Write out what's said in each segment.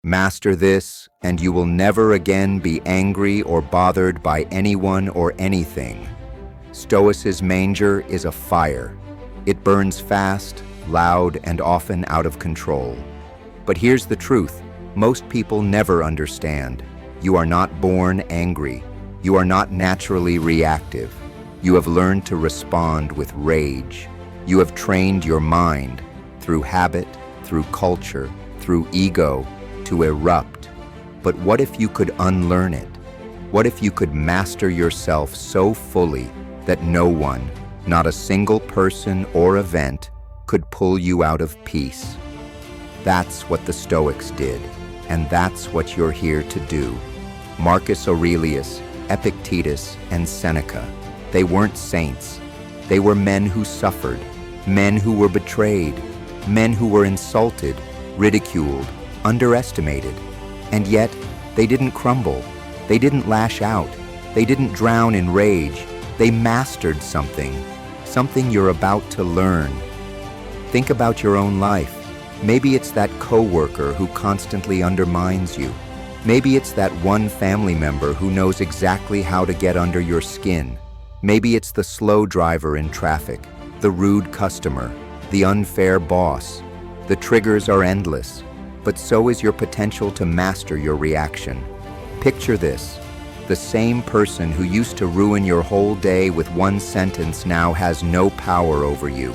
Master this, and you will never again be angry or bothered by anyone or anything. Stoicism's manger is a fire. It burns fast, loud, and often out of control. But here's the truth. Most people never understand. You are not born angry. You are not naturally reactive. You have learned to respond with rage. You have trained your mind, through habit, through culture, through ego, to erupt. But what if you could unlearn it? What if you could master yourself so fully that no one, not a single person or event, could pull you out of peace? That's what the Stoics did, and that's what you're here to do. Marcus Aurelius, Epictetus, and Seneca, they weren't saints. They were men who suffered, men who were betrayed, men who were insulted, ridiculed, underestimated. And yet, they didn't crumble. They didn't lash out. They didn't drown in rage. They mastered something you're about to learn. Think about your own life. Maybe it's that coworker who constantly undermines you. Maybe it's that one family member who knows exactly how to get under your skin. Maybe it's the slow driver in traffic, the rude customer, the unfair boss. The triggers are endless, but so is your potential to master your reaction. Picture this. The same person who used to ruin your whole day with one sentence now has no power over you.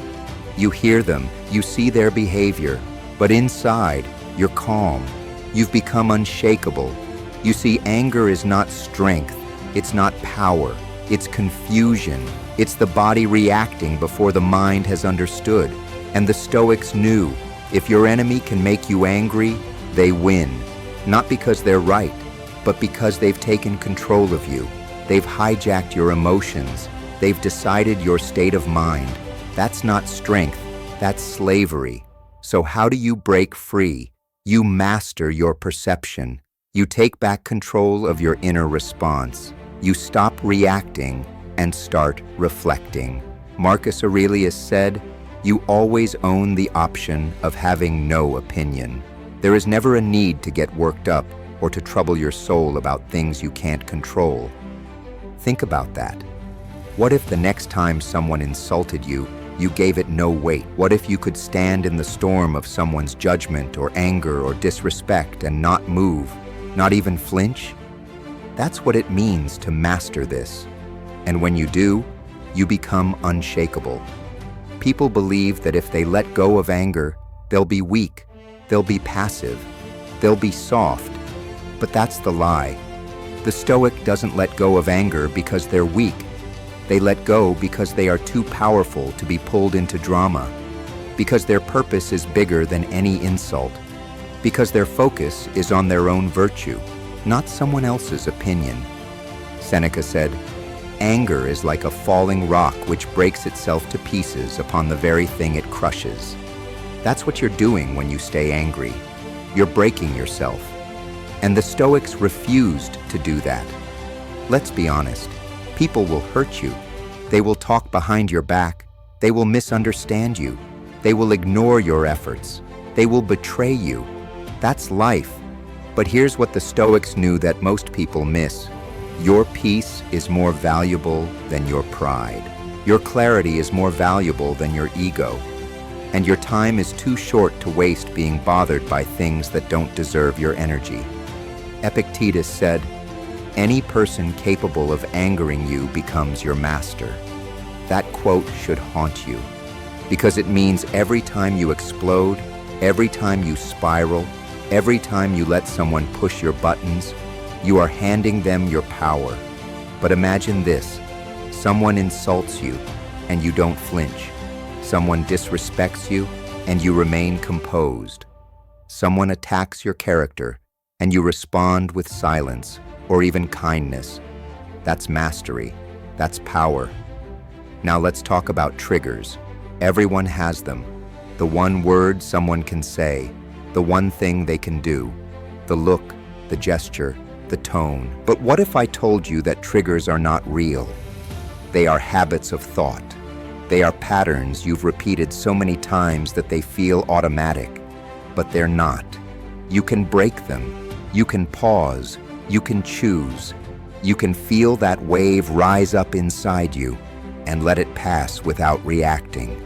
You hear them, you see their behavior, but inside, you're calm. You've become unshakable. You see, anger is not strength, it's not power, it's confusion. It's the body reacting before the mind has understood. And the Stoics knew, if your enemy can make you angry, they win. Not because they're right, but because they've taken control of you. They've hijacked your emotions. They've decided your state of mind. That's not strength, that's slavery. So how do you break free? You master your perception. You take back control of your inner response. You stop reacting and start reflecting. Marcus Aurelius said, "You always own the option of having no opinion." There is never a need to get worked up or to trouble your soul about things you can't control. Think about that. What if the next time someone insulted you, you gave it no weight? What if you could stand in the storm of someone's judgment or anger or disrespect and not move, not even flinch? That's what it means to master this. And when you do, you become unshakable. People believe that if they let go of anger, they'll be weak, they'll be passive, they'll be soft. But that's the lie. The Stoic doesn't let go of anger because they're weak. They let go because they are too powerful to be pulled into drama, because their purpose is bigger than any insult, because their focus is on their own virtue, not someone else's opinion. Seneca said, "Anger is like a falling rock which breaks itself to pieces upon the very thing it crushes." That's what you're doing when you stay angry. You're breaking yourself. And the Stoics refused to do that. Let's be honest. People will hurt you. They will talk behind your back. They will misunderstand you. They will ignore your efforts. They will betray you. That's life. But here's what the Stoics knew that most people miss. Your peace is more valuable than your pride. Your clarity is more valuable than your ego. And your time is too short to waste being bothered by things that don't deserve your energy. Epictetus said, "Any person capable of angering you becomes your master." That quote should haunt you, because it means every time you explode, every time you spiral, every time you let someone push your buttons, you are handing them your power. But imagine this: someone insults you, and you don't flinch. Someone disrespects you, and you remain composed. Someone attacks your character, and you respond with silence, or even kindness. That's mastery. That's power. Now let's talk about triggers. Everyone has them. The one word someone can say, the one thing they can do, the look, the gesture, the tone. But what if I told you that triggers are not real? They are habits of thought. They are patterns you've repeated so many times that they feel automatic, but they're not. You can break them. You can pause. You can choose. You can feel that wave rise up inside you and let it pass without reacting.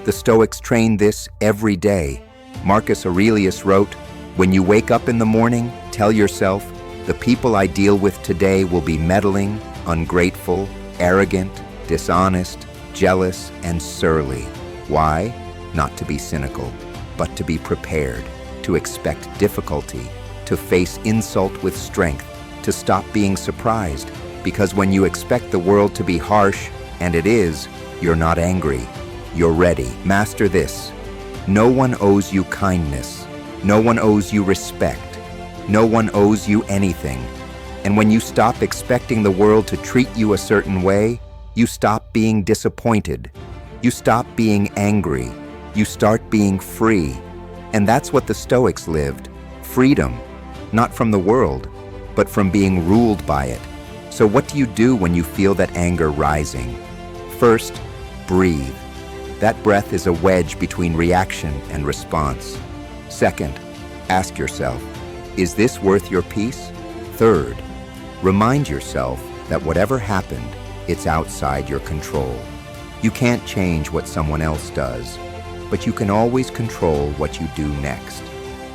The Stoics trained this every day. Marcus Aurelius wrote, "When you wake up in the morning, tell yourself, the people I deal with today will be meddling, ungrateful, arrogant, dishonest, jealous, and surly." Why? Not to be cynical, but to be prepared, to expect difficulty, to face insult with strength, to stop being surprised, because when you expect the world to be harsh, and it is, you're not angry. You're ready. Master this. No one owes you kindness. No one owes you respect. No one owes you anything. And when you stop expecting the world to treat you a certain way, you stop being disappointed. You stop being angry. You start being free. And that's what the Stoics lived. Freedom, not from the world, but from being ruled by it. So what do you do when you feel that anger rising? First, breathe. That breath is a wedge between reaction and response. Second, ask yourself, is this worth your peace? Third, remind yourself that whatever happened, it's outside your control. You can't change what someone else does, but you can always control what you do next.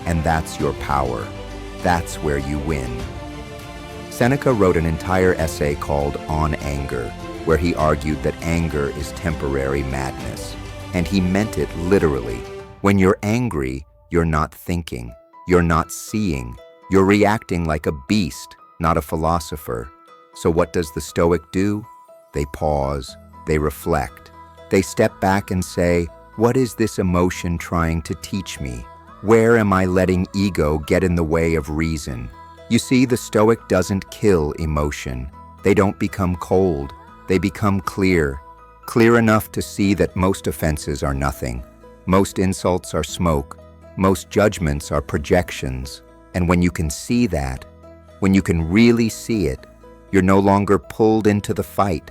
And that's your power. That's where you win. Seneca wrote an entire essay called On Anger, where he argued that anger is temporary madness. And he meant it literally. When you're angry, you're not thinking, you're not seeing, you're reacting like a beast, not a philosopher. So what does the Stoic do? They pause, they reflect, they step back and say, what is this emotion trying to teach me? Where am I letting ego get in the way of reason? You see, the Stoic doesn't kill emotion. They don't become cold. They become clear. Clear enough to see that most offenses are nothing. Most insults are smoke. Most judgments are projections. And when you can see that, when you can really see it, you're no longer pulled into the fight.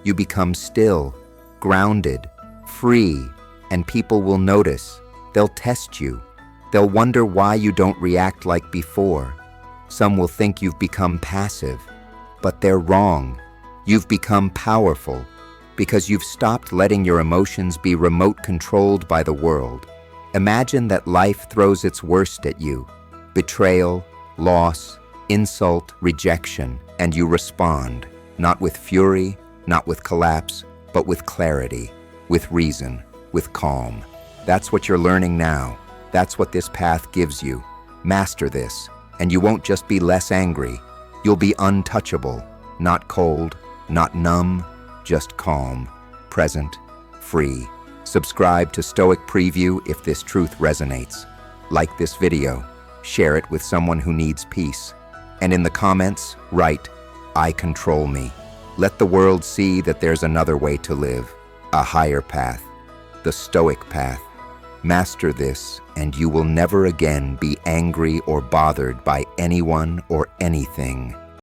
You become still, grounded, free, and people will notice. They'll test you. They'll wonder why you don't react like before. Some will think you've become passive, but they're wrong. You've become powerful because you've stopped letting your emotions be remote controlled by the world. Imagine that life throws its worst at you: betrayal, loss, insult, rejection, and you respond, not with fury, not with collapse, but with clarity, with reason, with calm. That's what you're learning now. That's what this path gives you. Master this, and you won't just be less angry. You'll be untouchable, not cold, not numb, just calm, present, free. Subscribe to Stoic Preview if this truth resonates. Like this video, share it with someone who needs peace. And in the comments, write, I control me. Let the world see that there's another way to live, a higher path, the Stoic path. Master this, and you will never again be angry or bothered by anyone or anything.